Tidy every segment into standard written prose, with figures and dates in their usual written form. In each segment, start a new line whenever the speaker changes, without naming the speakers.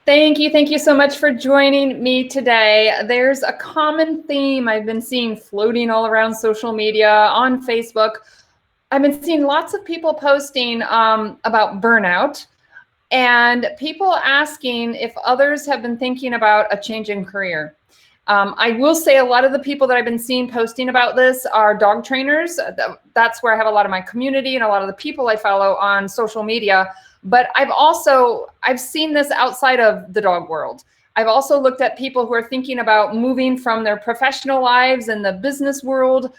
Thank you so much for joining me today. There's a common theme I've been seeing floating all around social media, on Facebook. I've been seeing lots of people posting about burnout and people asking if others have been thinking about a change in career. I will say a lot of the people that I've been seeing posting about this are dog trainers. That's where I have a lot of my community and a lot of the people I follow on social media. But I've seen this outside of the dog world. I've also looked at people who are thinking about moving from their professional lives and the business world,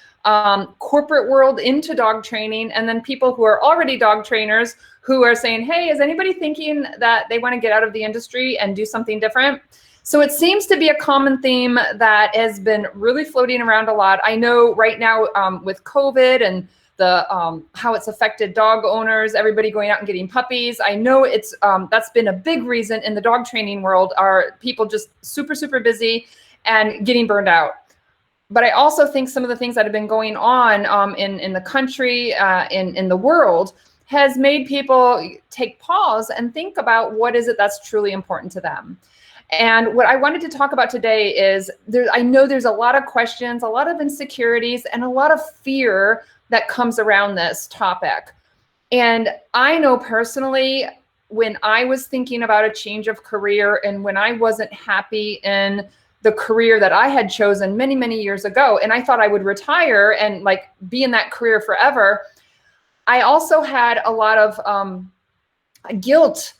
corporate world into dog training, and then people who are already dog trainers who are saying, hey, is anybody thinking that they want to get out of the industry and do something different? So it seems to be a common theme that has been really floating around a lot. I know right now with COVID and the how it's affected dog owners, everybody going out and getting puppies. I know it's that's been a big reason in the dog training world, are people just super busy and getting burned out. But I also think some of the things that have been going on in the country, in the world, has made people take pause and think about what is it that's truly important to them. And what I wanted to talk about today is I know there's a lot of questions, a lot of insecurities, and a lot of fear that comes around this topic. And I know personally, when I was thinking about a change of career and when I wasn't happy in the career that I had chosen many years ago, and I thought I would retire and like be in that career forever, I also had a lot of guilt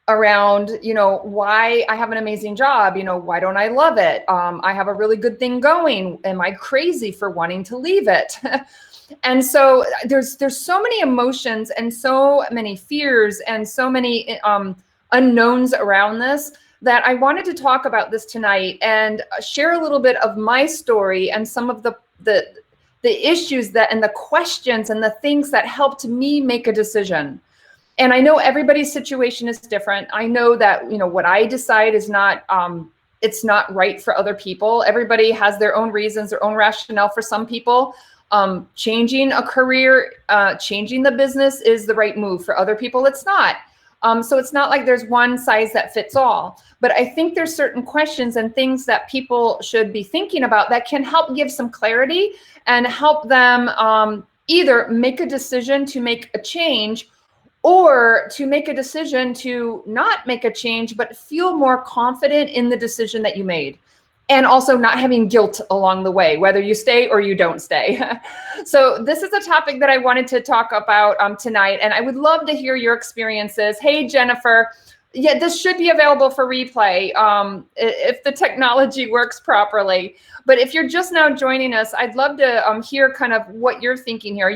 around, why I have an amazing job, why don't I love it? I have a really good thing going. Am I crazy for wanting to leave it? And so there's so many emotions and so many fears and so many unknowns around this, that I wanted to talk about this tonight and share a little bit of my story and some of the issues that and the questions and the things that helped me make a decision. And I know everybody's situation is different. I know that, what I decide is not, it's not right for other people. Everybody has their own reasons, their own rationale. For some people, changing a career, changing the business is the right move. For other people, it's not. So it's not like there's one size that fits all. But I think there's certain questions and things that people should be thinking about that can help give some clarity and help them either make a decision to make a change, or to make a decision to not make a change, but feel more confident in the decision that you made. And also not having guilt along the way, whether you stay or you don't stay. So this is a topic that I wanted to talk about tonight, and I would love to hear your experiences. Hey, Jennifer. Yeah, this should be available for replay if the technology works properly. But if you're just now joining us, I'd love to hear kind of what you're thinking here.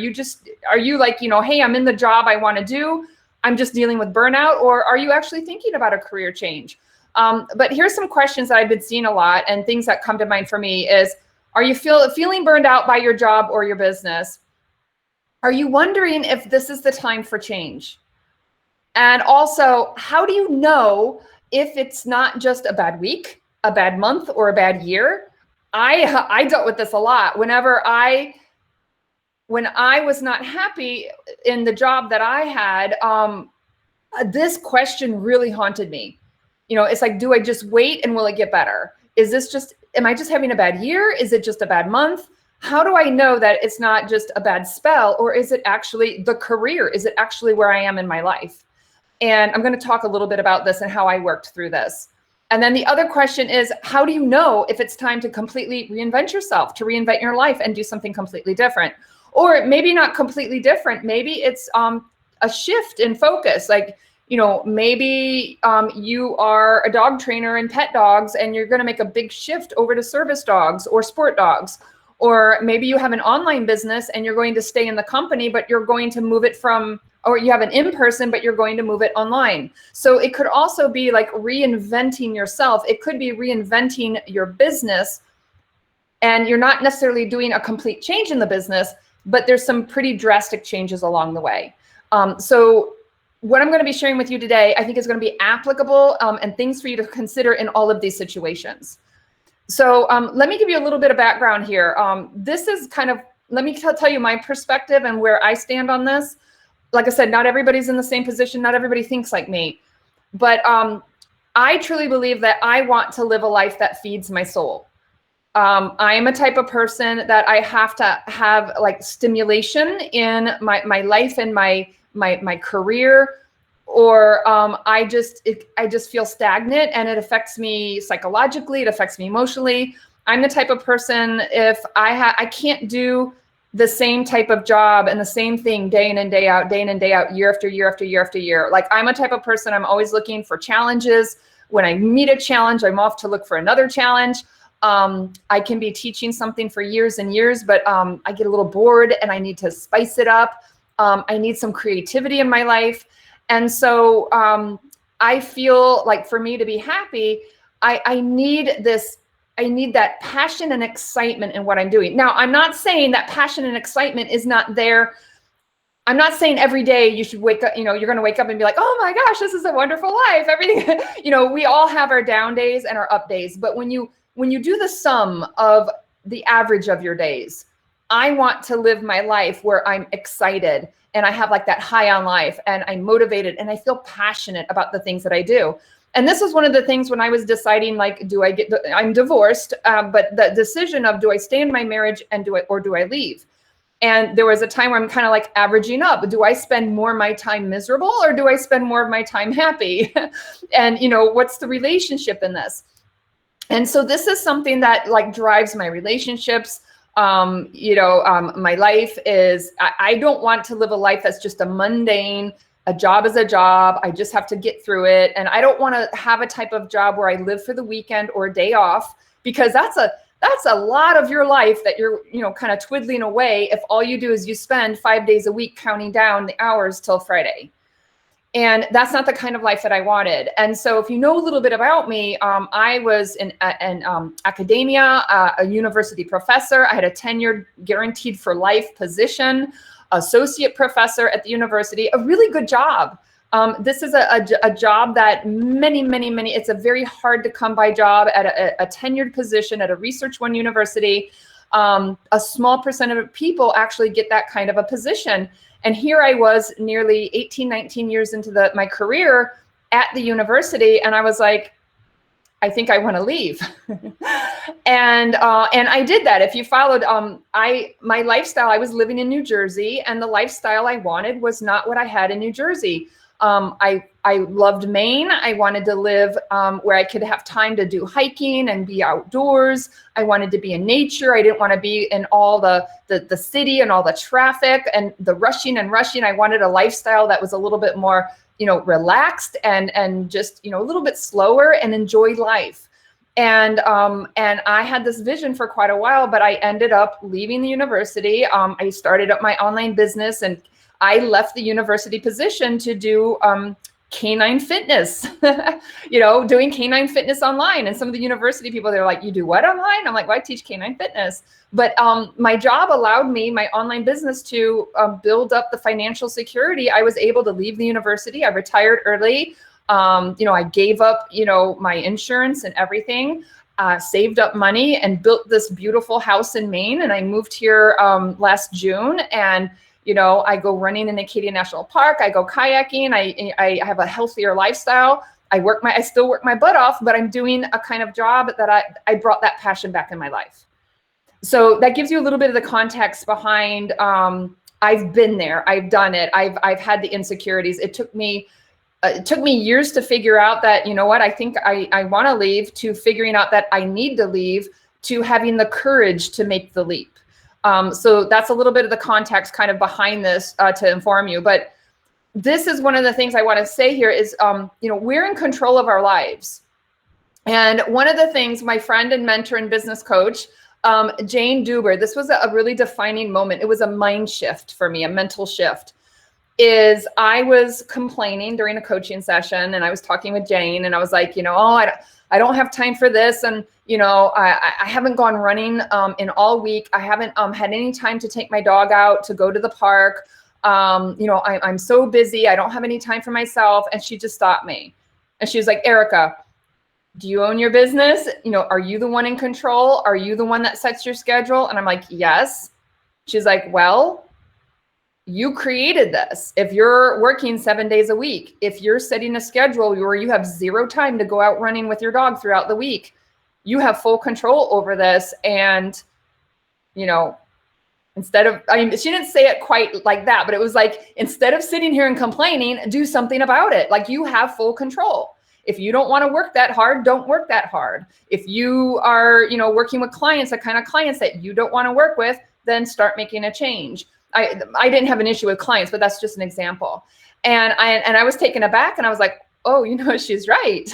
Are you like, hey, I'm in the job I want to do, I'm just dealing with burnout, or are you actually thinking about a career change? But here's some questions that I've been seeing a lot, and things that come to mind for me is, are you feeling burned out by your job or your business? Are you wondering if this is the time for change? And also, how do you know if it's not just a bad week, a bad month, or a bad year? I dealt with this a lot. When I was not happy in the job that I had, this question really haunted me. It's like, do I just wait and will it get better? Am I just having a bad year? Is it just a bad month? How do I know that it's not just a bad spell, or is it actually the career? Is it actually where I am in my life? And I'm going to talk a little bit about this and how I worked through this. And then the other question is, how do you know if it's time to completely reinvent yourself, to reinvent your life and do something completely different? Or maybe not completely different. Maybe it's a shift in focus. Like, maybe you are a dog trainer in pet dogs and you're going to make a big shift over to service dogs or sport dogs. Or maybe you have an online business and you're going to stay in the company, but you're going to move it or you have an in-person, but you're going to move it online. So it could also be like reinventing yourself. It could be reinventing your business, and you're not necessarily doing a complete change in the business, but there's some pretty drastic changes along the way. So what I'm going to be sharing with you today, I think is going to be applicable and things for you to consider in all of these situations. So let me give you a little bit of background here. This is let me tell you my perspective and where I stand on this. Like I said, not everybody's in the same position. Not everybody thinks like me. But I truly believe that I want to live a life that feeds my soul. I am a type of person that I have to have like stimulation in my life and my career, or I just feel stagnant, and it affects me psychologically. It affects me emotionally. I'm the type of person, if I can't do the same type of job and the same thing day in and day out, year after year after year after year. Like, I'm a type of person, I'm always looking for challenges. When I meet a challenge, I'm off to look for another challenge. I can be teaching something for years and years, but I get a little bored and I need to spice it up. I need some creativity in my life. And so I feel like for me to be happy, I need that passion and excitement in what I'm doing. Now, I'm not saying that passion and excitement is not there. I'm not saying every day you should wake up, you're going to wake up and be like, oh my gosh, this is a wonderful life. Everything, we all have our down days and our up days. But when you do the sum of the average of your days, I want to live my life where I'm excited and I have like that high on life and I'm motivated and I feel passionate about the things that I do. And this was one of the things when I was deciding, like, I'm divorced, but the decision of, do I stay in my marriage and do I leave? And there was a time where I'm kind of like averaging up. Do I spend more of my time miserable or do I spend more of my time happy? And, what's the relationship in this? And so this is something that like drives my relationships. My life is, I don't want to live a life that's just a mundane, a job is a job. I just have to get through it. And I don't want to have a type of job where I live for the weekend or a day off, because that's a lot of your life that you're, kind of twiddling away if all you do is you spend 5 days a week counting down the hours till Friday. And that's not the kind of life that I wanted. And so if you know a little bit about me, I was in academia, a university professor. I had a tenured, guaranteed for life position, associate professor at the university, a really good job. This is a job that many, it's a very hard to come by job at a tenured position at a Research One university. A small percent of people actually get that kind of a position. And here I was nearly 18, 19 years into my career at the university. And I was like, I think I want to leave. And I did that. If you followed my lifestyle, I was living in New Jersey, and the lifestyle I wanted was not what I had in New Jersey. I loved Maine. I wanted to live where I could have time to do hiking and be outdoors. I wanted to be in nature. I didn't want to be in all the city and all the traffic and the rushing. I wanted a lifestyle that was a little bit more, relaxed and just, a little bit slower and enjoy life. And I had this vision for quite a while, but I ended up leaving the university. I started up my online business, and I left the university position to do canine fitness, doing canine fitness online. And some of the university people, they're like, you do what online? I'm like, well, I teach canine fitness. But my job allowed me, my online business, to build up the financial security. I was able to leave the university. I retired early. I gave up, my insurance and everything, saved up money and built this beautiful house in Maine. And I moved here last June, and I go running in Acadia National Park. I go kayaking. I have a healthier lifestyle. I still work my butt off, but I'm doing a kind of job that I brought that passion back in my life. So that gives you a little bit of the context behind, I've been there, I've done it. I've had the insecurities. It took me years to figure out that, I think I want to leave, to figuring out that I need to leave, to having the courage to make the leap. So that's a little bit of the context kind of behind this to inform you. But this is one of the things I want to say here is, we're in control of our lives. And one of the things, my friend and mentor and business coach, Jane Duber, this was a really defining moment. It was a mind shift for me, a mental shift. Is I was complaining during a coaching session, and I was talking with Jane, and I was like, I don't have time for this. And, I haven't gone running in all week. I haven't had any time to take my dog out to go to the park. I'm so busy. I don't have any time for myself. And she just stopped me. And she was like, Erica, do you own your business? Are you the one in control? Are you the one that sets your schedule? And I'm like, yes. She's like, well, You created this. If you're working 7 days a week, if you're setting a schedule where you have zero time to go out running with your dog throughout the week, you have full control over this. And, you know, instead of, I mean, she didn't say it quite like that, but it was like, instead of sitting here and complaining, do something about it. Like, you have full control. If you don't want to work that hard, don't work that hard. If you are, you know, working with clients, the kind of clients that you don't want to work with, then start making a change. I didn't have an issue with clients, but that's just an example. And I was taken aback, and I was like, oh, you know, she's right.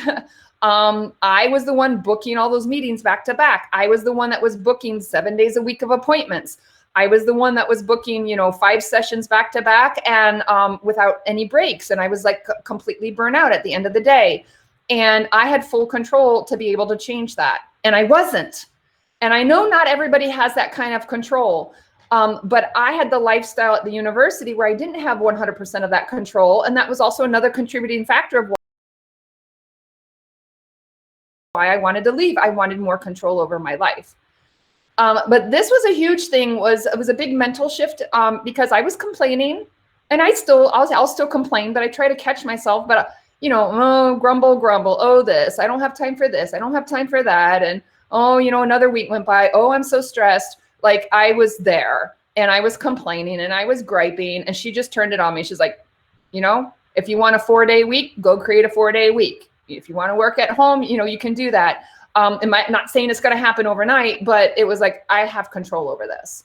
I was the one booking all those meetings back to back. I was the one that was booking 7 days a week of appointments. I was the one that was booking, you know, 5 sessions back to back, and without any breaks. And I was like completely burnt out at the end of the day. And I had full control to be able to change that. And I wasn't. And I know not everybody has that kind of control. But I had the lifestyle at the university where I didn't have 100% of that control. And that was also another contributing factor of why I wanted to leave. I wanted more control over my life. But this was a huge thing. It was a big mental shift because I was complaining, and I'll still complain, but I try to catch myself. But you know, oh, grumble. Oh, this, I don't have time for this. I don't have time for that. And oh, you know, another week went by. Oh, I'm so stressed. Like, I was there, and I was complaining, and I was griping, and she just turned it on me. She's like, you know, if you want a 4-day week, go create a 4-day week. If you want to work at home, you know, you can do that. Not saying it's going to happen overnight, but it was like, I have control over this.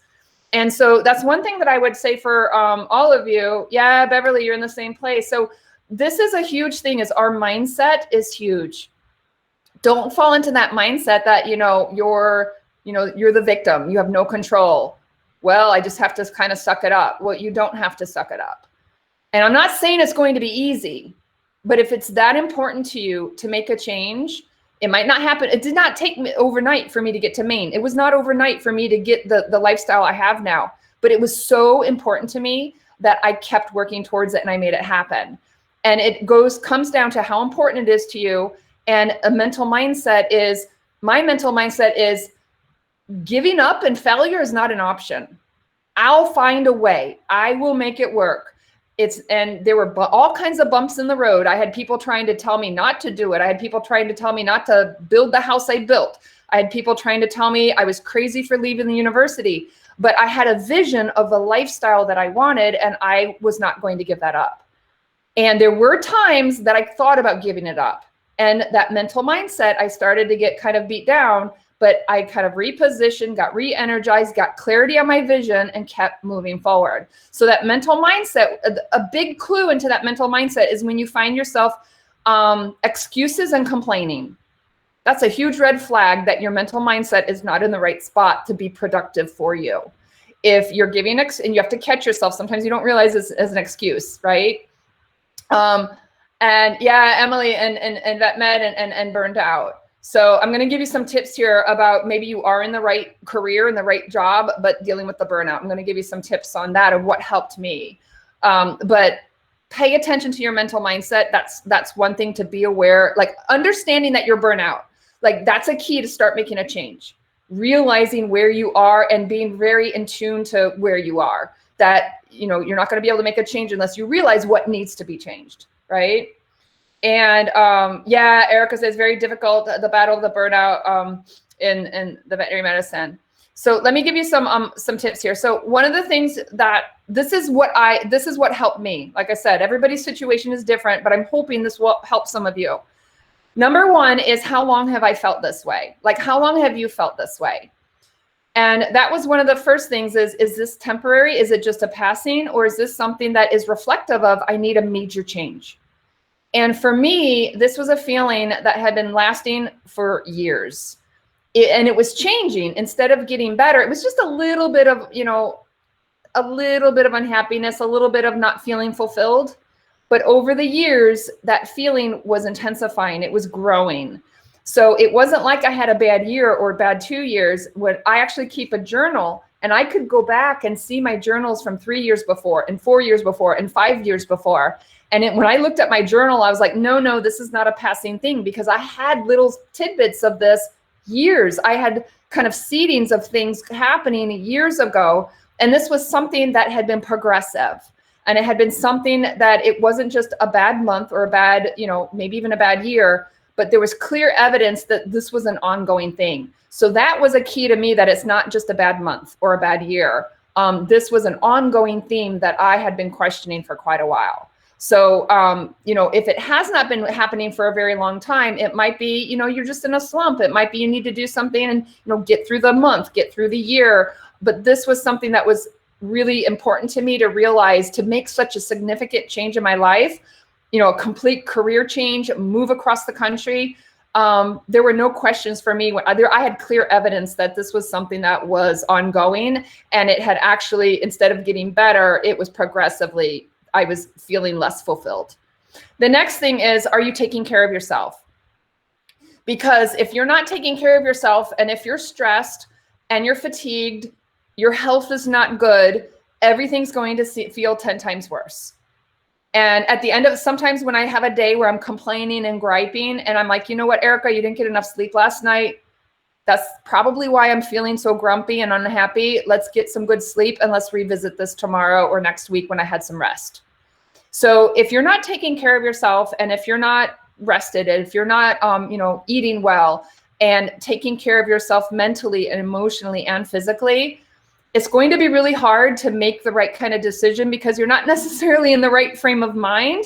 And so that's one thing that I would say for all of you. Yeah, Beverly, you're in the same place. So this is a huge thing, is our mindset is huge. Don't fall into that mindset that, you know, you're the victim. You have no control. Well, I just have to kind of suck it up. Well, you don't have to suck it up. And I'm not saying it's going to be easy, but if it's that important to you to make a change, it might not happen. It did not take me overnight for me to get to Maine. It was not overnight for me to get the lifestyle I have now, but it was so important to me that I kept working towards it, and I made it happen. And it comes down to how important it is to you. And my mental mindset is, giving up and failure is not an option. I'll find a way. I will make it work. And there were all kinds of bumps in the road. I had people trying to tell me not to do it. I had people trying to tell me not to build the house I built. I had people trying to tell me I was crazy for leaving the university. But I had a vision of the lifestyle that I wanted, and I was not going to give that up. And there were times that I thought about giving it up. And that mental mindset, I started to get kind of beat down. But I kind of repositioned, got re-energized, got clarity on my vision, and kept moving forward. So that mental mindset, a big clue into that mental mindset is when you find yourself excuses and complaining. That's a huge red flag that your mental mindset is not in the right spot to be productive for you. If you're giving, and you have to catch yourself, sometimes you don't realize it's as an excuse, right? And yeah, Emily and vet med and burned out. So I'm going to give you some tips here about maybe you are in the right career, in the right job, but dealing with the burnout. I'm going to give you some tips on that of what helped me. But pay attention to your mental mindset. That's one thing to be aware, like understanding that you're burnout. Like, that's a key to start making a change. Realizing where you are and being very in tune to where you are. That, you know, you're not going to be able to make a change unless you realize what needs to be changed, right? And yeah, Erica says very difficult, the battle of the burnout in the veterinary medicine. So let me give you some tips here. So one of the things that this is what helped me. Like I said, everybody's situation is different, but I'm hoping this will help some of you. Number one is, how long have I felt this way? Like, how long have you felt this way? And that was one of the first things is this temporary? Is it just a passing? Or is this something that is reflective of, I need a major change? And for me, this was a feeling that had been lasting for years. And it was changing. Instead of getting better, it was just a little bit of, you know, a little bit of unhappiness, a little bit of not feeling fulfilled. But over the years, that feeling was intensifying. It was growing. So it wasn't like I had a bad year or bad 2 years. When I actually keep a journal, and I could go back and see my journals from 3 years before and 4 years before and 5 years before. And when I looked at my journal, I was like, no, this is not a passing thing, because I had little tidbits of this years. I had kind of seedings of things happening years ago. And this was something that had been progressive. And it had been something that it wasn't just a bad month or a bad, maybe even a bad year, but there was clear evidence that this was an ongoing thing. So that was a key to me, that it's not just a bad month or a bad year. This was an ongoing theme that I had been questioning for quite a while. So, if it has not been happening for a very long time, it might be, you're just in a slump. It might be you need to do something and, get through the month, get through the year. But this was something that was really important to me to realize, to make such a significant change in my life, a complete career change, move across the country. There were no questions for me. I had clear evidence that this was something that was ongoing, and it had actually, instead of getting better, it was progressively, I was feeling less fulfilled. The next thing is, are you taking care of yourself? Because if you're not taking care of yourself, and if you're stressed and you're fatigued, your health is not good, everything's going to feel 10 times worse. And at the end of, sometimes when I have a day where I'm complaining and griping, and I'm like, you know what, Erica, you didn't get enough sleep last night. That's probably why I'm feeling so grumpy and unhappy. Let's get some good sleep, and let's revisit this tomorrow or next week when I had some rest. So if you're not taking care of yourself, and if you're not rested, and if you're not, eating well and taking care of yourself mentally and emotionally and physically, it's going to be really hard to make the right kind of decision, because you're not necessarily in the right frame of mind,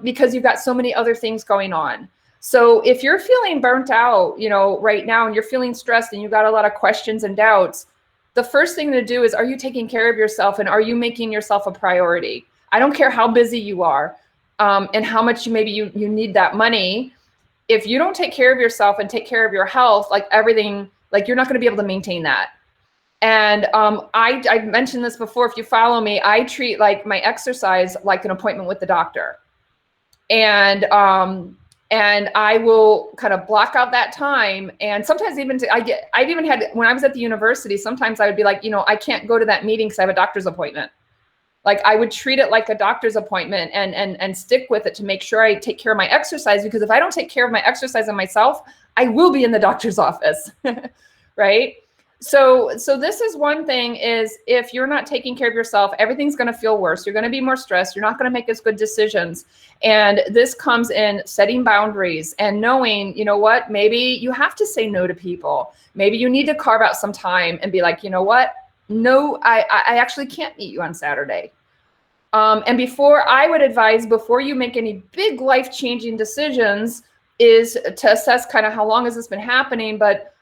because you've got so many other things going on. So if you're feeling burnt out, right now, and you're feeling stressed and you've got a lot of questions and doubts, the first thing to do is, are you taking care of yourself, and are you making yourself a priority? I don't care how busy you are, and how much maybe you need that money. If you don't take care of yourself and take care of your health, you're not going to be able to maintain that. And I mentioned this before, if you follow me, I treat my exercise like an appointment with the doctor. And I will kind of block out that time. And sometimes I've even had, when I was at the university, sometimes I would be like, I can't go to that meeting because I have a doctor's appointment. I would treat it like a doctor's appointment and stick with it to make sure I take care of my exercise, because if I don't take care of my exercise and myself, I will be in the doctor's office, right? So this is one thing, is if you're not taking care of yourself, everything's going to feel worse. You're going to be more stressed. You're not going to make as good decisions. And this comes in setting boundaries and knowing, what, maybe you have to say no to people. Maybe you need to carve out some time and be like, you know what? No, I actually can't meet you on Saturday. And I would advise, before you make any big life-changing decisions, is to assess kind of how long has this been happening, but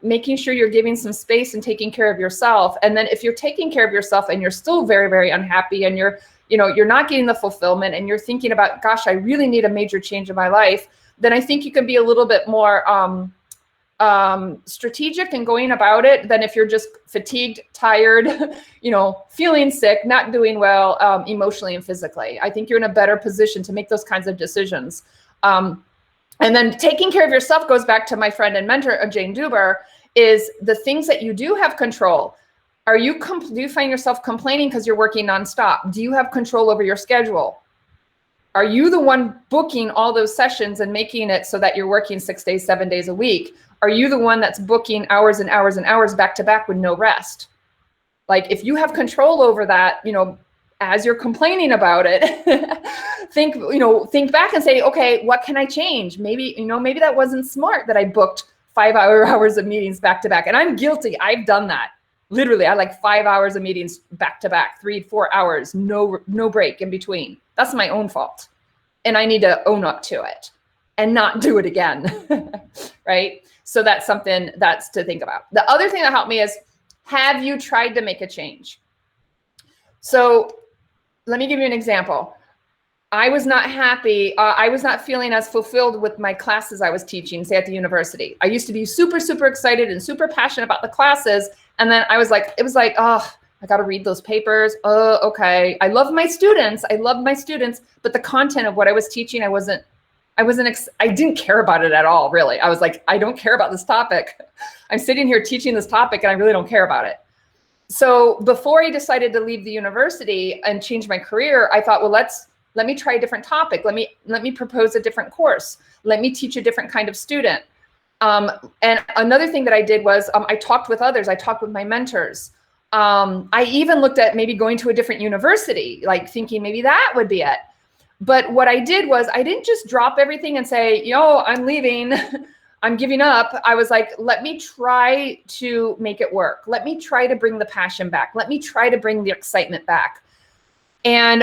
making sure you're giving some space and taking care of yourself. And then if you're taking care of yourself and you're still very, very unhappy, and you're not getting the fulfillment, and you're thinking about, gosh, I really need a major change in my life, then I think you can be a little bit more strategic in going about it than if you're just fatigued, tired, feeling sick, not doing well emotionally and physically. I think you're in a better position to make those kinds of decisions. And then taking care of yourself goes back to my friend and mentor, Jane Duber, is the things that you do have control. Do you find yourself complaining because you're working nonstop? Do you have control over your schedule? Are you the one booking all those sessions and making it so that you're working 6 days, 7 days a week? Are you the one that's booking hours and hours and hours back to back with no rest? If you have control over that, as you're complaining about it, think back and say, okay, what can I change? Maybe that wasn't smart that I booked 5 hours of meetings back to back. And I'm guilty. I've done that. Literally, I 5 hours of meetings back to back, 3-4 hours, no break in between. That's my own fault. And I need to own up to it and not do it again, right? So that's something that's to think about. The other thing that helped me is, have you tried to make a change? So let me give you an example. I was not happy. I was not feeling as fulfilled with my classes I was teaching, say at the university. I used to be super, super excited and super passionate about the classes. And then it was like, oh, I got to read those papers. Oh, okay. I love my students. But the content of what I was teaching, I didn't care about it at all, really. I was like, I don't care about this topic. I'm sitting here teaching this topic and I really don't care about it. So before I decided to leave the university and change my career, I thought, well, let me try a different topic. Let me propose a different course. Let me teach a different kind of student. And another thing that I did was I talked with others. I talked with my mentors. I even looked at maybe going to a different university, like thinking maybe that would be it. But what I did was I didn't just drop everything and say, yo, I'm leaving, I'm giving up. I was like, let me try to make it work. Let me try to bring the passion back. Let me try to bring the excitement back. And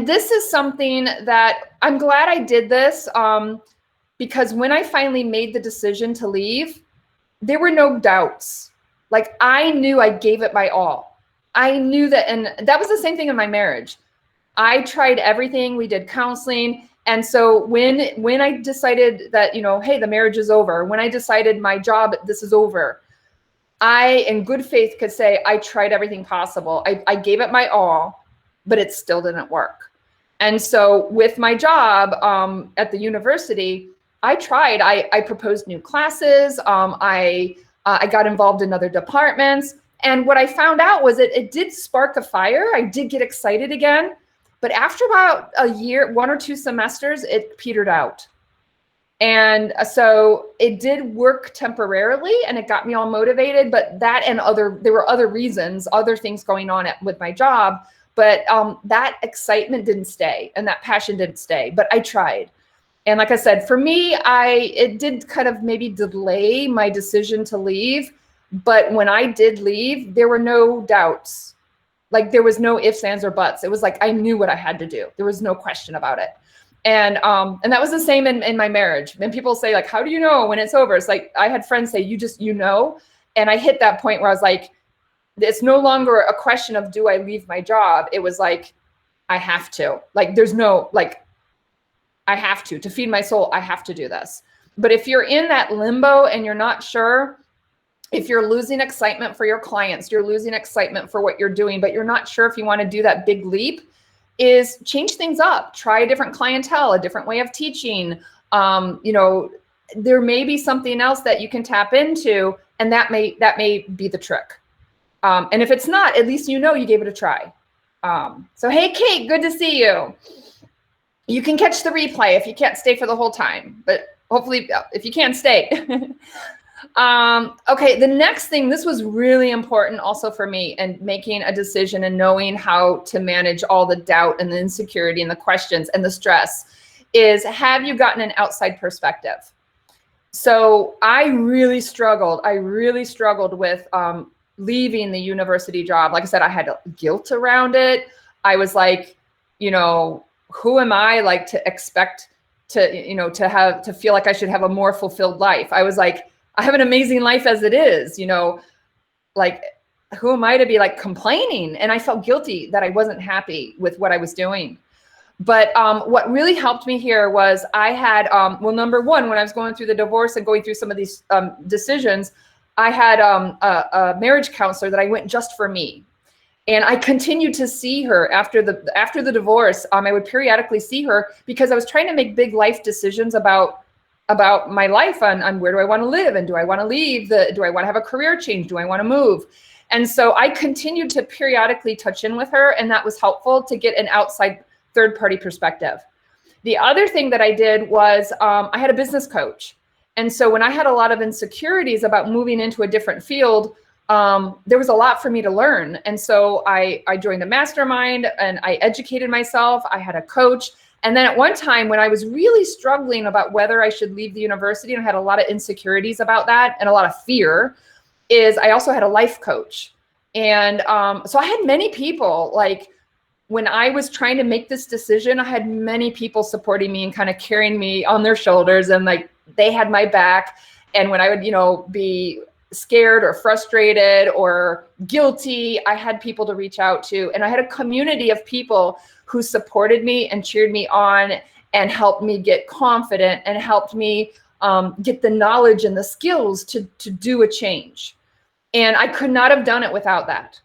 this is something that I'm glad I did this, because when I finally made the decision to leave, there were no doubts. Like, I knew I gave it my all. I knew that, and that was the same thing in my marriage. I tried everything. We did counseling. And so when I decided that, hey, the marriage is over, when I decided my job, this is over, I, in good faith, could say I tried everything possible. I gave it my all, but it still didn't work. And so with my job at the university, I tried. I proposed new classes. I got involved in other departments. And what I found out was it did spark a fire. I did get excited again. But after about a year, 1 or 2 semesters, it petered out. And so it did work temporarily and it got me all motivated. But that and there were other reasons, other things going on with my job. But that excitement didn't stay and that passion didn't stay. But I tried. And like I said, for me, it did kind of maybe delay my decision to leave. But when I did leave, there were no doubts. Like, there was no ifs, ands, or buts. It was like I knew what I had to do. There was no question about it. And that was the same in my marriage. And people say, like, how do you know when it's over? It's like, I had friends say, you know. And I hit that point where I was like, it's no longer a question of, do I leave my job? It was like, I have to. Like, there's no, like, I have to feed my soul. I have to do this. But if you're in that limbo and you're not sure, if you're losing excitement for your clients, you're losing excitement for what you're doing, but you're not sure if you want to do that big leap, is change things up. Try a different clientele, a different way of teaching. There may be something else that you can tap into, and that may be the trick. And if it's not, at least you gave it a try. So, hey, Kate, good to see you. You can catch the replay if you can't stay for the whole time, but hopefully if you can't stay. Okay, the next thing, this was really important also for me, and making a decision and knowing how to manage all the doubt and the insecurity and the questions and the stress, is, have you gotten an outside perspective? So I really struggled with leaving the university job. Like I said, I had guilt around it. I was like, who am I, like, to expect to feel like I should have a more fulfilled life? I was like, I have an amazing life as it is, like, who am I to be, like, complaining? And I felt guilty that I wasn't happy with what I was doing. But what really helped me here was I had, number one, when I was going through the divorce and going through some of these decisions, I had a marriage counselor that I went just for me. And I continued to see her after the divorce. I would periodically see her because I was trying to make big life decisions about my life on where do I want to live, and do I want to leave, do I want to have a career change, do I want to move? And so I continued to periodically touch in with her, and that was helpful to get an outside third-party perspective. The other thing that I did was I had a business coach. And so when I had a lot of insecurities about moving into a different field, there was a lot for me to learn. And so I joined a mastermind and I educated myself. I had a coach. And then at one time when I was really struggling about whether I should leave the university, and I had a lot of insecurities about that and a lot of fear, is I also had a life coach. And so I had many people, like, when I was trying to make this decision, I had many people supporting me and kind of carrying me on their shoulders, and like, they had my back. And when I would, be scared or frustrated or guilty, I had people to reach out to. And I had a community of people who supported me and cheered me on and helped me get confident and helped me get the knowledge and the skills to do a change. And I could not have done it without that.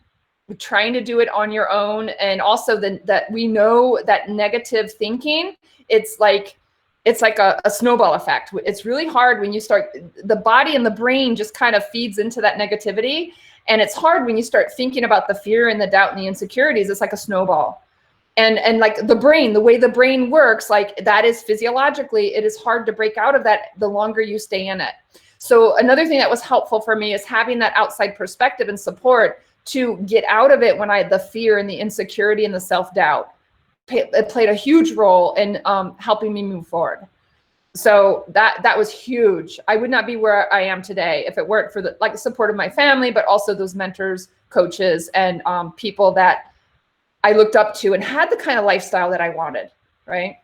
Trying to do it on your own. And also that we know that negative thinking, it's like a snowball effect. It's really hard when you start, the body and the brain just kind of feeds into that negativity. And it's hard when you start thinking about the fear and the doubt and the insecurities. It's like a snowball. And like the brain, the way the brain works, like, that is physiologically, it is hard to break out of that the longer you stay in it. So another thing that was helpful for me is having that outside perspective and support to get out of it when the fear and the insecurity and the self-doubt, it played a huge role in helping me move forward. So that was huge. I would not be where I am today if it weren't for the support of my family, but also those mentors, coaches, and people that I looked up to and had the kind of lifestyle that I wanted, right?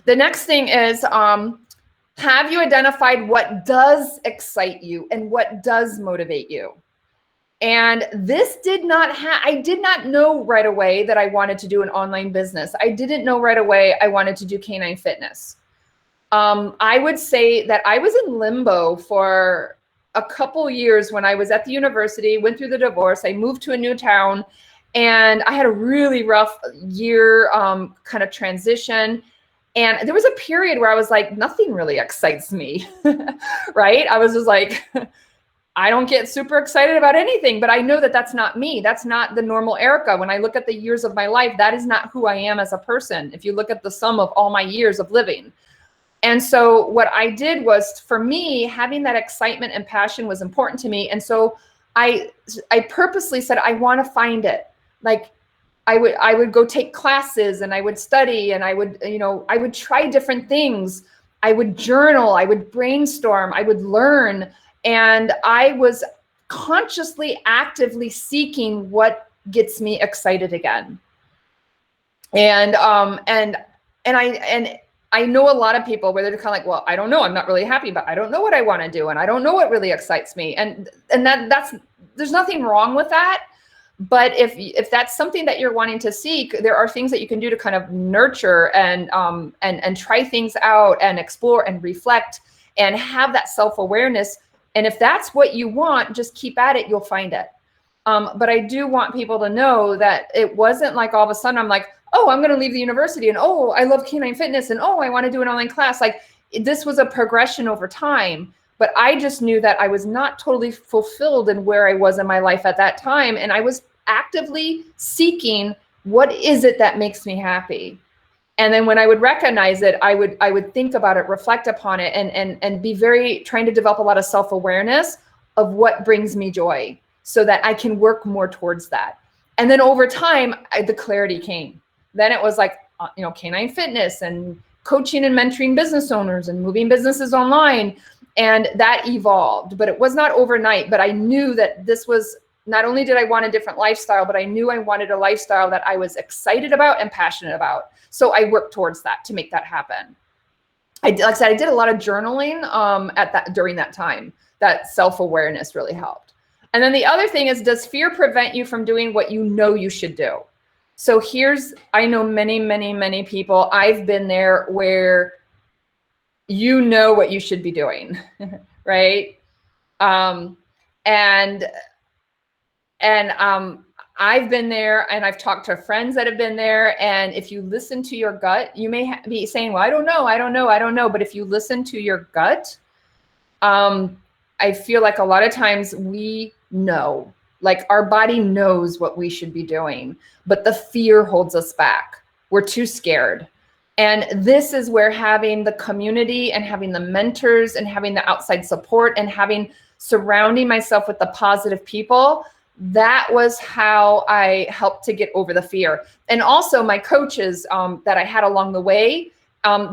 The next thing is, have you identified what does excite you and what does motivate you? And this I did not know right away that I wanted to do an online business. I didn't know right away I wanted to do canine fitness. I would say that I was in limbo for a couple years when I was at the university, went through the divorce, I moved to a new town, and I had a really rough year kind of transition. And there was a period where I was like, nothing really excites me, right? I was just like, I don't get super excited about anything, but I know that that's not me. That's not the normal Erica. When I look at the years of my life, that is not who I am as a person. If you look at the sum of all my years of living. And so what I did was, for me, having that excitement and passion was important to me. And so I purposely said, I want to find it. Like I would go take classes and I would study and I would try different things. I would journal, I would brainstorm, I would learn. And I was consciously, actively seeking what gets me excited again. And I know a lot of people where they're kind of like, well, I don't know, I'm not really happy, but I don't know what I want to do, and I don't know what really excites me. And that's there's nothing wrong with that. But if that's something that you're wanting to seek, there are things that you can do to kind of nurture and try things out and explore and reflect and have that self-awareness. And if that's what you want, just keep at it, you'll find it. But I do want people to know that it wasn't like all of a sudden I'm like, oh, I'm going to leave the university, and oh, I love canine fitness, and oh, I want to do an online class. Like, this was a progression over time, but I just knew that I was not totally fulfilled in where I was in my life at that time. And I was actively seeking, what is it that makes me happy? And then when I would recognize it, I would think about it, reflect upon it, and be trying to develop a lot of self-awareness of what brings me joy so that I can work more towards that. And then over time, the clarity came. Then it was like, canine fitness and coaching and mentoring business owners and moving businesses online. And that evolved, but it was not overnight. But I knew that this was, not only did I want a different lifestyle, but I knew I wanted a lifestyle that I was excited about and passionate about. So I worked towards that to make that happen. Like I said, I did a lot of journaling during that time. That self-awareness really helped. And then the other thing is, does fear prevent you from doing what you know you should do? So I know many, many, many people, I've been there, where you know what you should be doing, right? I've been there, and I've talked to friends that have been there. And if you listen to your gut, you may be saying, well, I don't know. But if you listen to your gut, I feel like a lot of times we know, like our body knows what we should be doing, but the fear holds us back. We're too scared. And this is where having the community and having the mentors and having the outside support and surrounding myself with the positive people, that was how I helped to get over the fear. And also my coaches that I had along the way,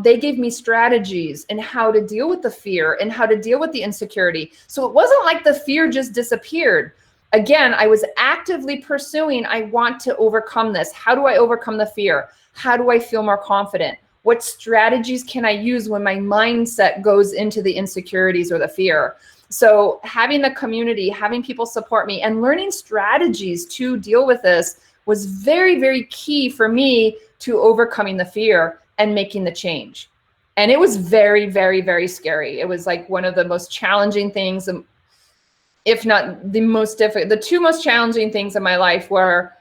they gave me strategies in how to deal with the fear and how to deal with the insecurity. So it wasn't like the fear just disappeared. Again, I was actively pursuing, I want to overcome this. How do I overcome the fear? How do I feel more confident? What strategies can I use when my mindset goes into the insecurities or the fear? So having the community, having people support me, and learning strategies to deal with this was very, very key for me to overcoming the fear and making the change. And it was very, very, very scary. It was like one of the most challenging things, if not the most difficult. The two most challenging things in my life were,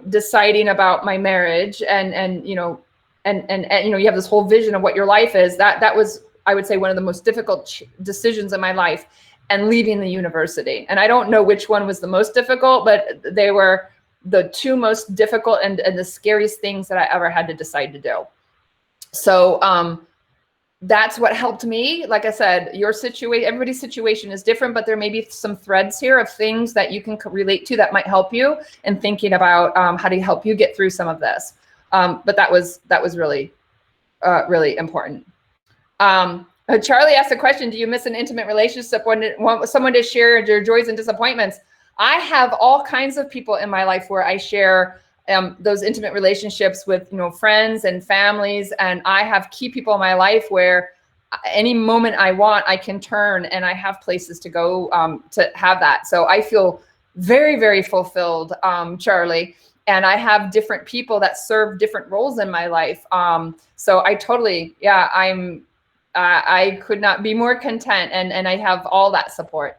deciding about my marriage and you have this whole vision of what your life is. That was, I would say, one of the most difficult decisions in my life, and leaving the university. And I don't know which one was the most difficult, but they were the two most difficult and the scariest things that I ever had to decide to do. So that's what helped me. Like I said, your situation, everybody's situation is different, but there may be some threads here of things that you can relate to that might help you in thinking about how to help you get through some of this. But that was really, really important. Charlie asked a question: do you miss an intimate relationship when someone to share their joys and disappointments? I have all kinds of people in my life where I share those intimate relationships with, friends and families. And I have key people in my life where any moment I want, I can turn, and I have places to go to have that. So I feel very, very fulfilled, Charlie. And I have different people that serve different roles in my life. So I totally, I could not be more content, and I have all that support.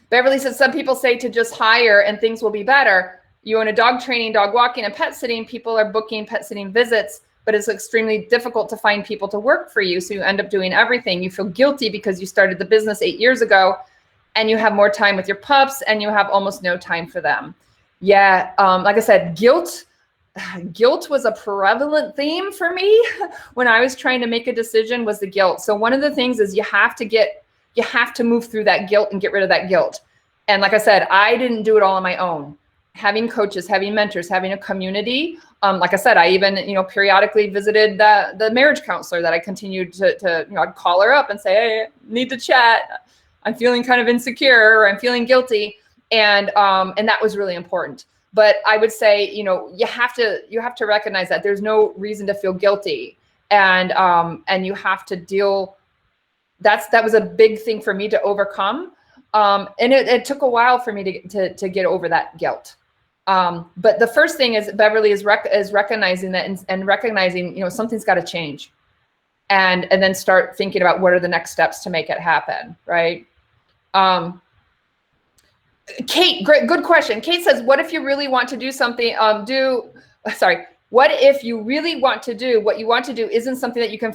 Beverly says, some people say to just hire and things will be better. You own a dog training, dog walking, and pet sitting. People are booking pet sitting visits, but it's extremely difficult to find people to work for you. So you end up doing everything. You feel guilty because you started the business 8 years ago, and you have more time with your pups, and you have almost no time for them. Yeah, like I said, guilt was a prevalent theme for me when I was trying to make a decision, was the guilt. So one of the things is you have to move through that guilt and get rid of that guilt. And like I said, I didn't do it all on my own. Having coaches, having mentors, having a community. Like I said, I even, periodically visited the marriage counselor that I continued to I'd call her up and say, hey, need to chat. I'm feeling kind of insecure, or I'm feeling guilty. And that was really important. But I would say, you have to recognize that there's no reason to feel guilty, and you have to deal. That was a big thing for me to overcome, and it took a while for me to get over that guilt. But the first thing is, Beverly, is recognizing that and recognizing, something's got to change, and then start thinking about what are the next steps to make it happen, right? Kate, great, good question. Kate says, what if you really want to do something, what if you really want to do what you want to do isn't something that can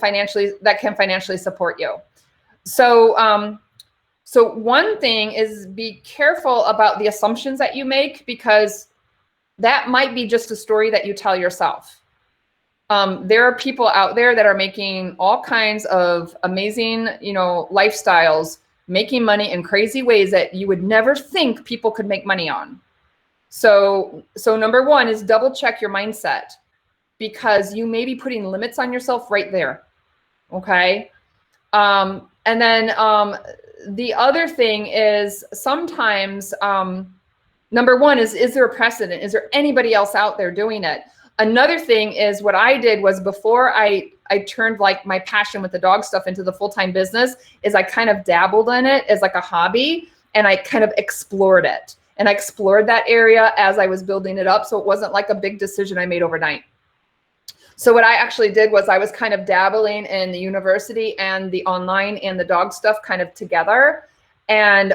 financially support you? So, so one thing is, be careful about the assumptions that you make, because that might be just a story that you tell yourself. There are people out there that are making all kinds of amazing, lifestyles, making money in crazy ways that you would never think people could make money on. So number one is double check your mindset, because you may be putting limits on yourself right there. Okay. And then the other thing is, sometimes, number one is there a precedent? Is there anybody else out there doing it? Another thing is, what I did was, before I turned like my passion with the dog stuff into the full-time business, is I kind of dabbled in it as like a hobby, and I kind of explored it. And I explored that area as I was building it up. So it wasn't like a big decision I made overnight. So what I actually did was, I was kind of dabbling in the university and the online and the dog stuff kind of together. And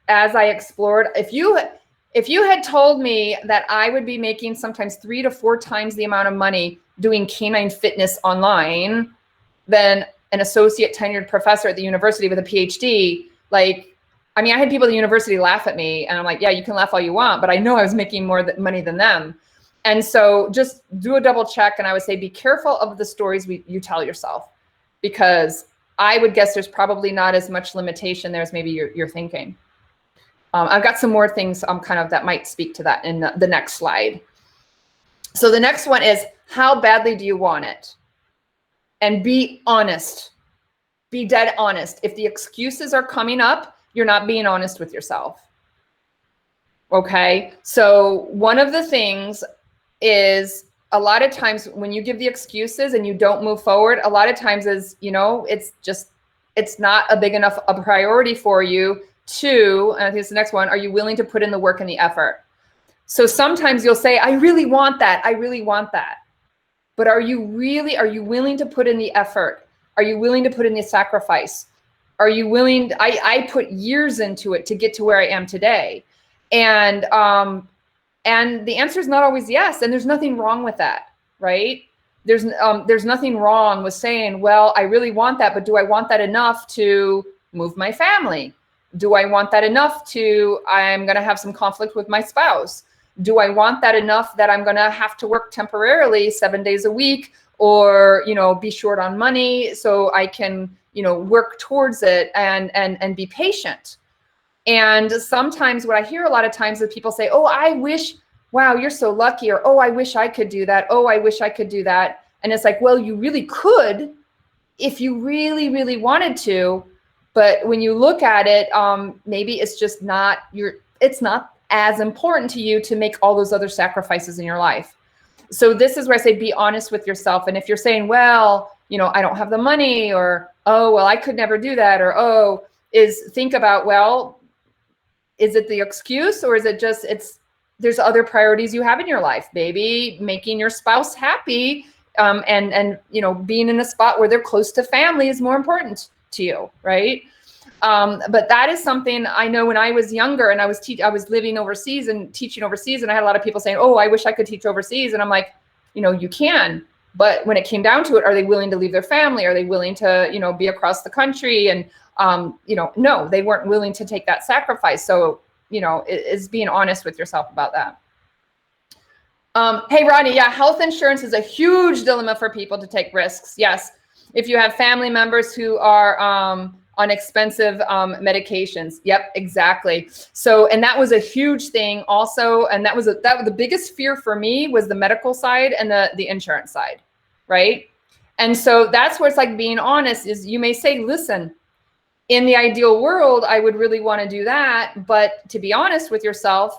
as I explored, if you had told me that I would be making sometimes 3 to 4 times the amount of money doing canine fitness online than an associate tenured professor at the university with a PhD, I had people at the university laugh at me, and I'm like, yeah, you can laugh all you want, but I know I was making more money than them. And so just do a double check. And I would say, be careful of the stories you tell yourself, because I would guess there's probably not as much limitation there as maybe you're thinking. I've got some more things kind of that might speak to that in the next slide. So the next one is, how badly do you want it? And be honest. Be dead honest. If the excuses are coming up, you're not being honest with yourself. Okay. So one of the things is, a lot of times when you give the excuses and you don't move forward, a lot of times is, it's not a big enough a priority for you. And I think it's the next one, are you willing to put in the work and the effort? So sometimes you'll say, I really want that. I really want that. But are you willing to put in the effort? Are you willing to put in the sacrifice? Are you willing? I put years into it to get to where I am today. And the answer is not always yes. And there's nothing wrong with that, right? There's nothing wrong with saying, well, I really want that, but do I want that enough to move my family? Do I want that enough I'm going to have some conflict with my spouse? Do I want that enough that I'm going to have to work temporarily 7 days a week, or, be short on money so I can, work towards it and be patient. And sometimes what I hear a lot of times is people say, oh, I wish, wow, you're so lucky, or, oh, I wish I could do that. Oh, I wish I could do that. And it's like, well, you really could if you really, really wanted to. But when you look at it, maybe it's just not it's not as important to you to make all those other sacrifices in your life. So this is where I say, be honest with yourself. And if you're saying, well, I don't have the money, or, oh, well, I could never do that, or, oh, think about, well, is it the excuse, or is it just, there's other priorities you have in your life? Maybe making your spouse happy, and being in a spot where they're close to family is more important to you, right? But that is something I know when I was younger and I was living overseas and teaching overseas, and I had a lot of people saying, oh, I wish I could teach overseas. And I'm like, you can, but when it came down to it, are they willing to leave their family? Are they willing to, be across the country? And, no, they weren't willing to take that sacrifice. So, it's being honest with yourself about that. Hey, Ronnie, yeah, health insurance is a huge dilemma for people to take risks. Yes. If you have family members who are on expensive medications. Yep, exactly. So, and that was a huge thing also. And that was the biggest fear for me was the medical side and the insurance side, right? And so that's where it's like being honest is you may say, listen, in the ideal world, I would really want to do that. But to be honest with yourself,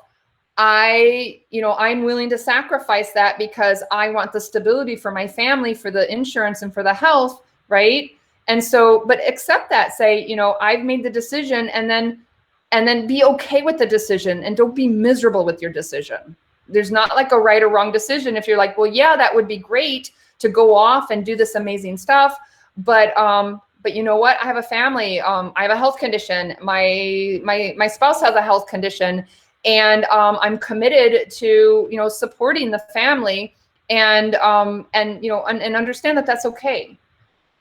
I'm willing to sacrifice that because I want the stability for my family, for the insurance and for the health, right? And so, but accept that, say, I've made the decision, and then be okay with the decision, and don't be miserable with your decision. There's not like a right or wrong decision. If you're like, well, yeah, that would be great to go off and do this amazing stuff. But you know what? I have a family. I have a health condition. My spouse has a health condition, and I'm committed to, supporting the family and understand that that's okay.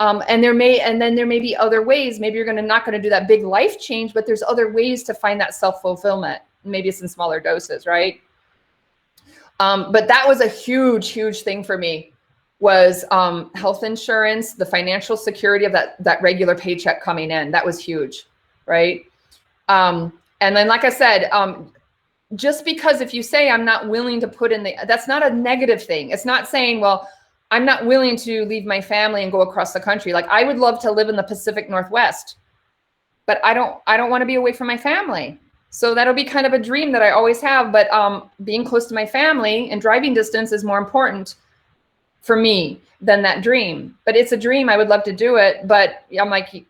And then there may be other ways. Maybe you're not going to do that big life change, but there's other ways to find that self-fulfillment. Maybe it's in smaller doses, right? But that was a huge, huge thing for me, was health insurance, the financial security of that regular paycheck coming in. That was huge, right? And then, like I said, just because if you say I'm not willing to put in that's not a negative thing. It's not saying, well, I'm not willing to leave my family and go across the country. Like, I would love to live in the Pacific Northwest, but I don't want to be away from my family. So that'll be kind of a dream that I always have. But being close to my family and driving distance is more important for me than that dream. But it's a dream. I would love to do it. But I'm like,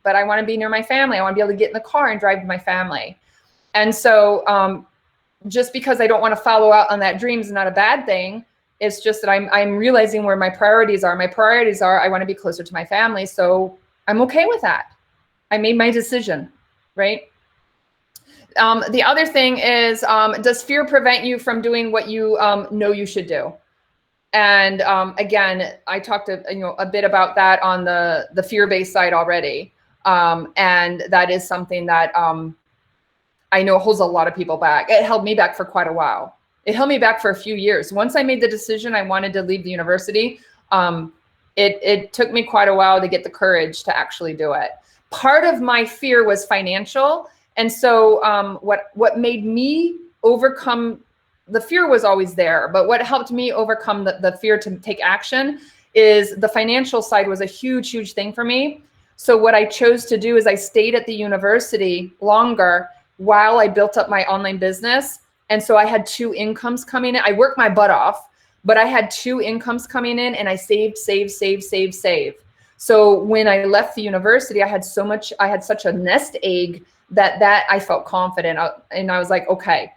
but I want to be near my family. I want to be able to get in the car and drive to my family. And so just because I don't want to follow out on that dream is not a bad thing. It's just that I'm realizing where my priorities are. My priorities are, I want to be closer to my family. So I'm okay with that. I made my decision, right? The other thing is, does fear prevent you from doing what you know you should do? And again, I talked a bit about that on the fear-based side already. And that is something that I know holds a lot of people back. It held me back for quite a while. It held me back for a few years. Once I made the decision I wanted to leave the university, it took me quite a while to get the courage to actually do it. Part of my fear was financial. And so what made me overcome the fear was always there, but what helped me overcome the fear to take action is the financial side was a huge, huge thing for me. So what I chose to do is I stayed at the university longer while I built up my online business. And so I had two incomes coming in. I worked my butt off, but I had two incomes coming in, and I saved. So when I left the university, I had such a nest egg that I felt confident. And I was like, okay,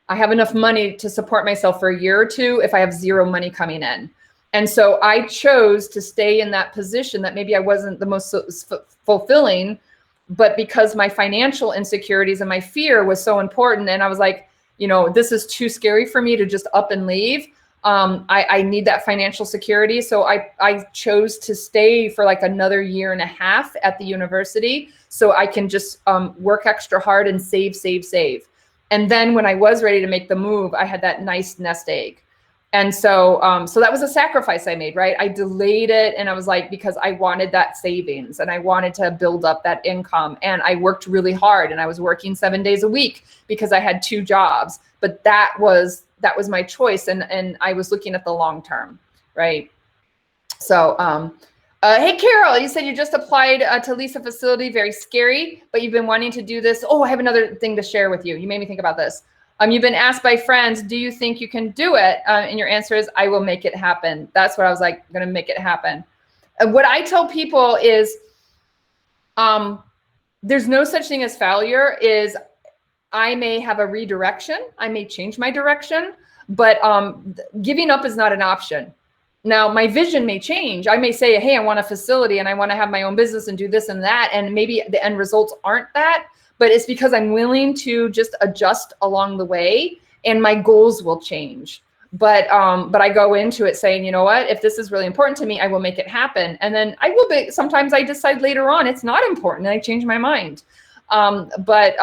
I have enough money to support myself for a year or two if I have zero money coming in. And so I chose to stay in that position that maybe I wasn't the most fulfilling, but because my financial insecurities and my fear was so important. And I was like, this is too scary for me to just up and leave. I need that financial security. So I chose to stay for like another year and a half at the university so I can just work extra hard and save. And then when I was ready to make the move, I had that nice nest egg. And so, so that was a sacrifice I made, right? I delayed it, and I was like, because I wanted that savings and I wanted to build up that income, and I worked really hard, and I was working 7 days a week because I had 2 jobs, but that was my choice. And I was looking at the long term, right? So, hey, Carol, you said you just applied to lease a facility. Very scary, but you've been wanting to do this. Oh, I have another thing to share with you. You made me think about this. You've been asked by friends, do you think you can do it? And your answer is, I will make it happen. That's what I was like, going to make it happen. What I tell people is, there's no such thing as failure. Is I may have a redirection. I may change my direction, but giving up is not an option. Now, my vision may change. I may say, hey, I want a facility and I want to have my own business and do this and that. And maybe the end results aren't that, but it's because I'm willing to just adjust along the way, and my goals will change. But I go into it saying, you know what, if this is really important to me, I will make it happen. And then sometimes I decide later on it's not important and I change my mind. But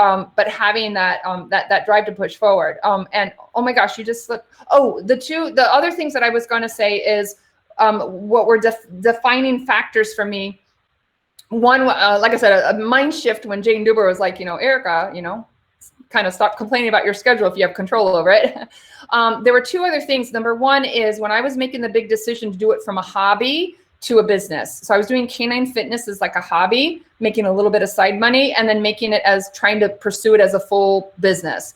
having that drive to push forward. And oh my gosh, you just slipped. Oh, the other things that I was going to say is, what were defining factors for me. One, like I said, a mind shift when Jane Duber was like, Erica, kind of stop complaining about your schedule if you have control over it. There were 2 other things. Number one is when I was making the big decision to do it from a hobby to a business. So I was doing canine fitness as like a hobby, making a little bit of side money, and then making it as trying to pursue it as a full business.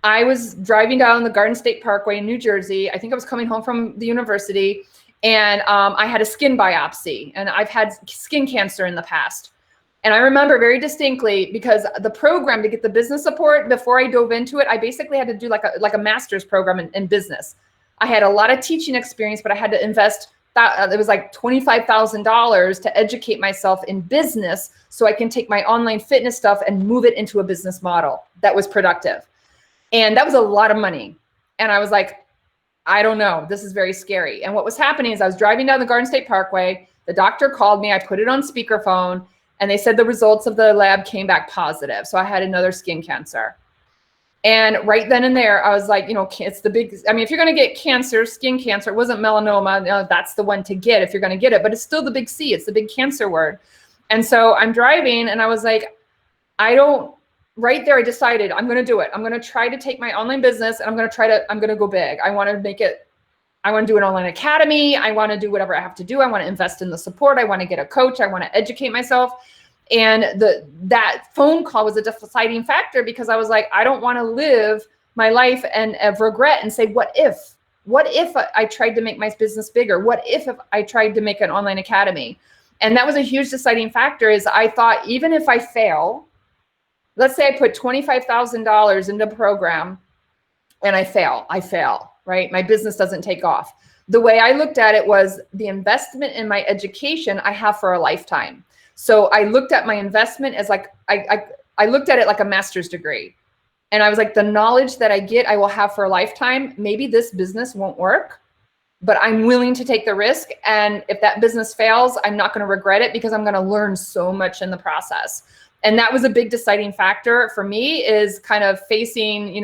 I was driving down the Garden State Parkway in New Jersey. I think I was coming home from the university, and I had a skin biopsy, and I've had skin cancer in the past. And I remember very distinctly, because the program to get the business support, before I dove into it, I basically had to do like a master's program in business. I had a lot of teaching experience, but I had to invest it was like $25,000 to educate myself in business so I can take my online fitness stuff and move it into a business model that was productive. And that was a lot of money. And I was like, I don't know, this is very scary. And what was happening is I was driving down the Garden State Parkway. The doctor called me. I put it on speakerphone, and they said the results of the lab came back positive. So I had another skin cancer. And right then and there, I was like, it's the big, if you're going to get cancer, skin cancer, it wasn't melanoma. That's the one to get if you're going to get it, but it's still the big C. It's the big cancer word. And so I'm driving, and I was like, right there, I decided I'm going to do it. I'm going to try to take my online business, and I'm going to go big. I want to do an online academy. I want to do whatever I have to do. I want to invest in the support. I want to get a coach. I want to educate myself. And that phone call was a deciding factor, because I was like, I don't want to live my life and of regret and say, what if I tried to make my business bigger? What if I tried to make an online academy? And that was a huge deciding factor. Is I thought, even if I fail, let's say I put $25,000 into a program and I fail, right? My business doesn't take off. The way I looked at it was the investment in my education I have for a lifetime. So I looked at my investment as like, I looked at it like a master's degree. And I was like, the knowledge that I get, I will have for a lifetime. Maybe this business won't work, but I'm willing to take the risk. And if that business fails, I'm not going to regret it, because I'm going to learn so much in the process. And that was a big deciding factor for me, is kind of facing,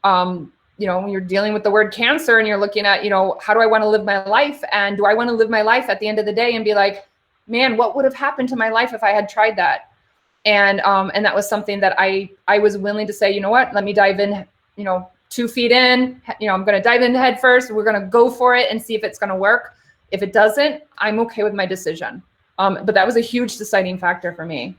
when you're dealing with the word cancer and you're looking at, how do I want to live my life? And do I want to live my life at the end of the day and be like, man, what would have happened to my life if I had tried that? And that was something that I was willing to say, you know what, let me dive in, 2 feet in, I'm going to dive in head first. We're going to go for it and see if it's going to work. If it doesn't, I'm okay with my decision. But that was a huge deciding factor for me.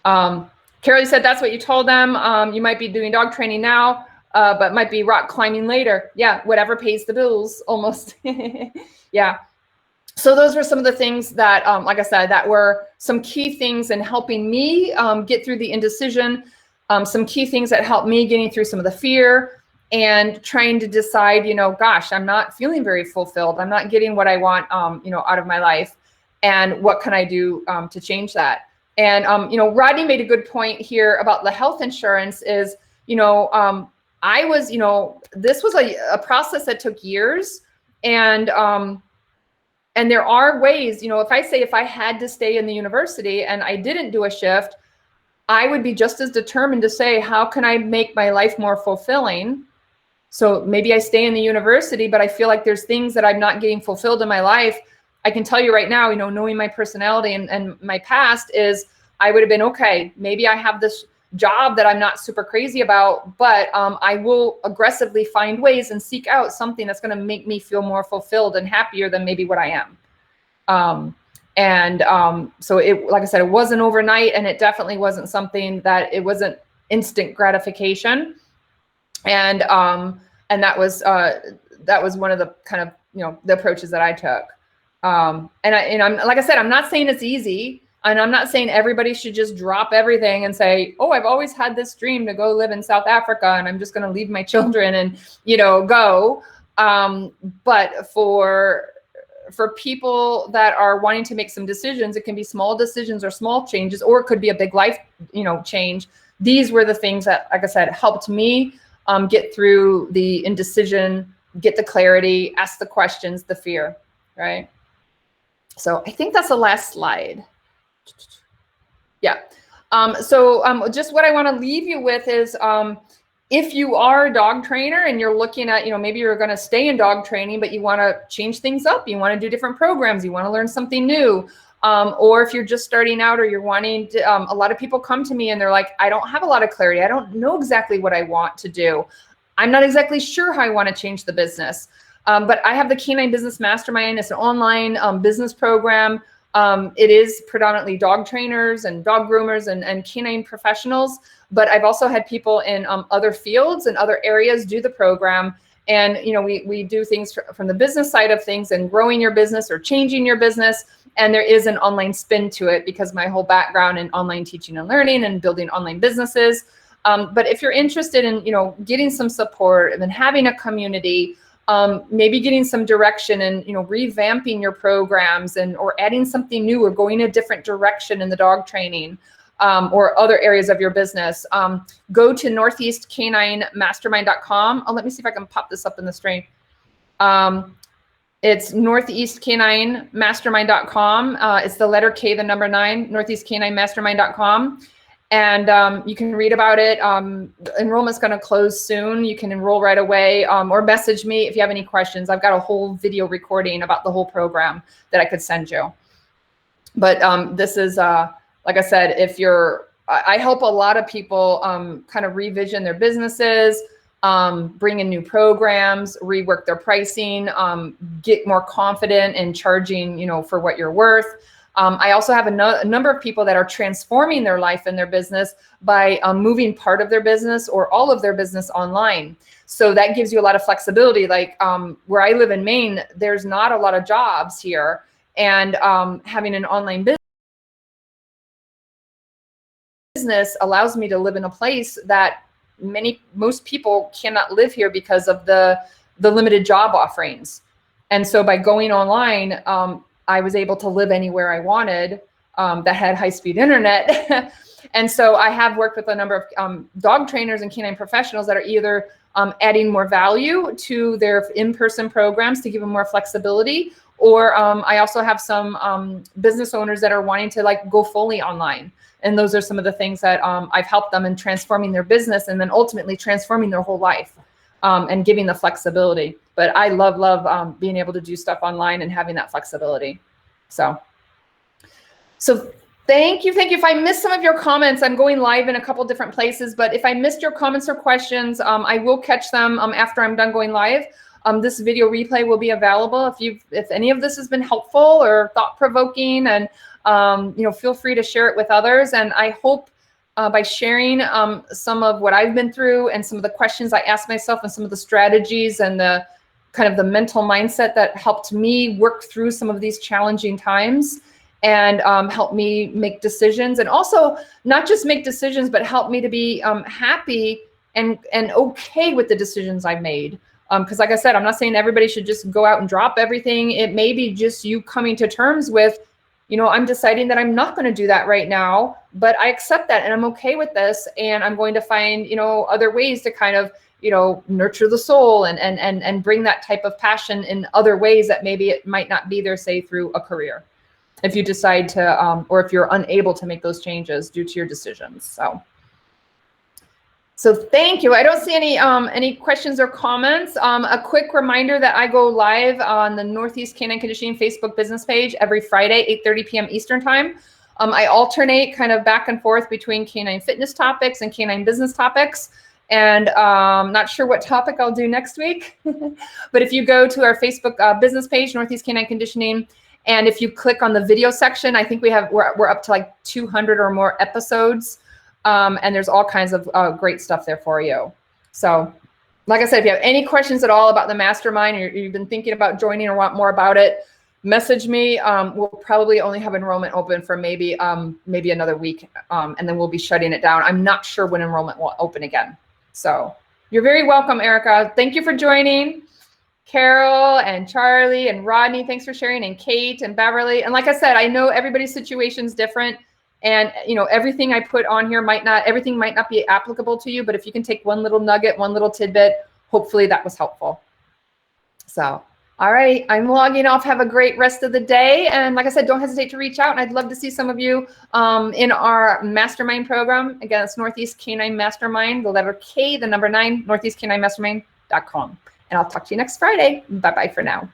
Carol said that's what you told them. You might be doing dog training now, but might be rock climbing later. Yeah, whatever pays the bills, almost. Yeah. So those were some of the things that, like I said, that were some key things in helping me get through the indecision, some key things that helped me getting through some of the fear and trying to decide, gosh, I'm not feeling very fulfilled. I'm not getting what I want, out of my life. And what can I do to change that? And, Rodney made a good point here about the health insurance is, I was, this was a process that took years. And there are ways, if I had to stay in the university and I didn't do a shift, I would be just as determined to say, how can I make my life more fulfilling So maybe I stay in the university, but I feel like there's things that I'm not getting fulfilled in my life. I can tell you right now, knowing my personality and my past is, I would have been, okay, maybe I have this job that I'm not super crazy about, but I will aggressively find ways and seek out something that's going to make me feel more fulfilled and happier than maybe what I am. So it, like I said, it wasn't overnight, and it definitely wasn't something that it wasn't instant gratification. And that was one of the kind of, the approaches that I took. And I'm, like I said, I'm not saying it's easy, and I'm not saying everybody should just drop everything and say, oh, I've always had this dream to go live in South Africa, and I'm just going to leave my children and, go. But for people that are wanting to make some decisions, it can be small decisions or small changes, or it could be a big life, change. These were the things that, like I said, helped me get through the indecision, get the clarity, ask the questions, the fear, right? So I think that's the last slide. Yeah. Just what I want to leave you with is, if you are a dog trainer and you're looking at, maybe you're going to stay in dog training, but you want to change things up, you want to do different programs, you want to learn something new. Or if you're just starting out, or you're wanting to, a lot of people come to me and they're like, I don't have a lot of clarity. I don't know exactly what I want to do. I'm not exactly sure how I want to change the business. But I have the Canine Business Mastermind. It's an online business program. It is predominantly dog trainers and dog groomers and canine professionals, but I've also had people in other fields and other areas do the program. And, we do things from the business side of things, and growing your business or changing your business. And there is an online spin to it, because my whole background in online teaching and learning and building online businesses. But if you're interested in, getting some support and having a community, maybe getting some direction and, revamping your programs or adding something new, or going a different direction in the dog training, or other areas of your business, go to northeastcaninemmastermind.com. Oh, let me see if I can pop this up in the screen. It's northeastcaninemmastermind.com. It's the letter K, the number 9, northeastcaninemmastermind.com. And you can read about it. Enrollment's going to close soon. You can enroll right away, or message me if you have any questions. I've got a whole video recording about the whole program that I could send you. But this is, like I said, I help a lot of people kind of revision their businesses, bring in new programs, rework their pricing, get more confident in charging, for what you're worth. I also have a number of people that are transforming their life and their business by moving part of their business or all of their business online. So that gives you a lot of flexibility. Like where I live in Maine, there's not a lot of jobs here. And having an online business allows me to live in a place that most people cannot live here because of the limited job offerings. And so by going online, I was able to live anywhere I wanted that had high-speed internet. And so I have worked with a number of dog trainers and canine professionals that are either adding more value to their in-person programs to give them more flexibility, or I also have some business owners that are wanting to go fully online. And those are some of the things that I've helped them in transforming their business, and then ultimately transforming their whole life and giving the flexibility. But I love being able to do stuff online and having that flexibility. So thank you. If I missed some of your comments, I'm going live in a couple different places, but if I missed your comments or questions, I will catch them after I'm done going live. This video replay will be available if any of this has been helpful or thought-provoking, and feel free to share it with others. And I hope by sharing some of what I've been through and some of the questions I asked myself and some of the strategies and the kind of the mental mindset that helped me work through some of these challenging times, and help me make decisions, and also not just make decisions, but help me to be happy and okay with the decisions I've made. Because like I said, I'm not saying everybody should just go out and drop everything. It may be just you coming to terms with, I'm deciding that I'm not going to do that right now, but I accept that and I'm okay with this. And I'm going to find, other ways to kind of, nurture the soul and bring that type of passion in other ways that maybe it might not be there, say through a career, if you decide to, or if you're unable to make those changes due to your decisions. So So thank you. I don't see any questions or comments. A quick reminder that I go live on the Northeast Canine Conditioning Facebook business page every Friday, 8:30 p.m. Eastern time. I alternate kind of back and forth between canine fitness topics and canine business topics. And not sure what topic I'll do next week. But if you go to our Facebook business page, Northeast Canine Conditioning, and if you click on the video section, I think we're up to like 200 or more episodes. And there's all kinds of great stuff there for you. So like I said, if you have any questions at all about the mastermind, or you've been thinking about joining or want more about it, message me. We'll probably only have enrollment open for maybe another week, and then we'll be shutting it down. I'm not sure when enrollment will open again. So you're very welcome, Erica. Thank you for joining. Carol and Charlie and Rodney, thanks for sharing, and Kate and Beverly. And like I said, I know everybody's situation is different. And everything I put on here everything might not be applicable to you, but if you can take one little nugget, one little tidbit, hopefully that was helpful. So, all right, I'm logging off. Have a great rest of the day. And like I said, don't hesitate to reach out. And I'd love to see some of you in our mastermind program. Again, it's Northeast Canine Mastermind, the letter K, the number 9, northeastcanineMastermind.com. And I'll talk to you next Friday. Bye-bye for now.